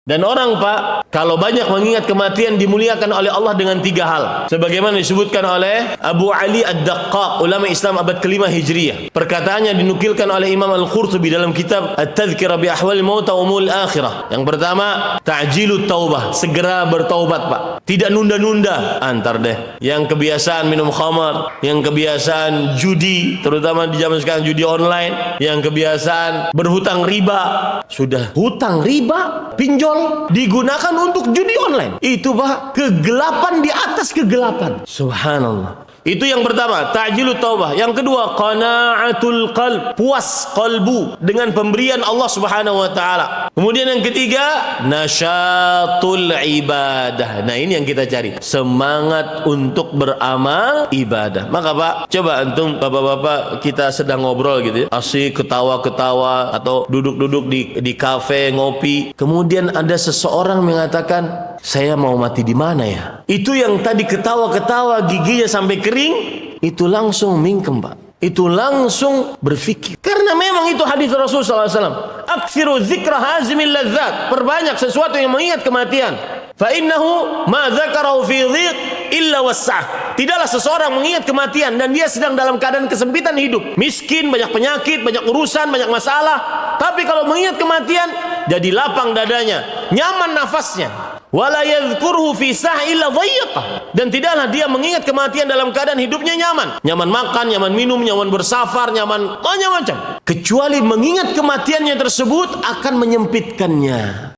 Dan orang, Pak, kalau banyak mengingat kematian dimuliakan oleh Allah dengan 3 hal. Sebagaimana disebutkan oleh Abu Ali Ad-Daqqaq, ulama Islam abad ke-5 Hijriah. Perkataannya dinukilkan oleh Imam Al-Qurtubi dalam kitab At-Tadhkirah bi Ahwal Maut wa Umul Akhirah. Yang pertama, ta'jilut taubah, segera bertaubat, Pak. Tidak nunda-nunda. Antar deh. Yang kebiasaan minum khamar, yang kebiasaan judi, terutama di zaman sekarang judi online, yang kebiasaan berhutang riba. Sudah hutang riba, pinjol digunakan untuk judi online. Itu, Pak, kegelapan di atas kegelapan. Subhanallah. Itu yang pertama, ta'jilut taubah. Yang kedua, qana'atul qalb, puas qalbu dengan pemberian Allah Subhanahu wa taala. Kemudian yang ketiga, nasyatul ibadah. Nah, ini yang kita cari, semangat untuk beramal ibadah. Maka, Pak, coba antum bapak-bapak kita sedang ngobrol gitu ya, asik ketawa-ketawa atau duduk-duduk di kafe ngopi, kemudian ada seseorang mengatakan, saya mau mati di mana ya? Itu yang tadi ketawa-ketawa giginya sampai kering, itu langsung mingkem, Pak. Itu langsung berfikir. Karena memang itu hadis Rasul SAW. Aktsiru dzikra hazimil ladzat. Perbanyak sesuatu yang mengingat kematian. Fa innahu ma dzakarahu fi dhiq illa wassah. Tidaklah seseorang mengingat kematian dan dia sedang dalam keadaan kesempitan hidup. Miskin, banyak penyakit, banyak urusan, banyak masalah. Tapi kalau mengingat kematian, jadi lapang dadanya, nyaman nafasnya. Wala yadhkuruhu fi sah illa dhayyaqah. Dan tidaklah dia mengingat kematian dalam keadaan hidupnya nyaman. Nyaman makan, nyaman minum, nyaman bersafar, nyaman macam-macam. Kecuali mengingat kematiannya tersebut akan menyempitkannya.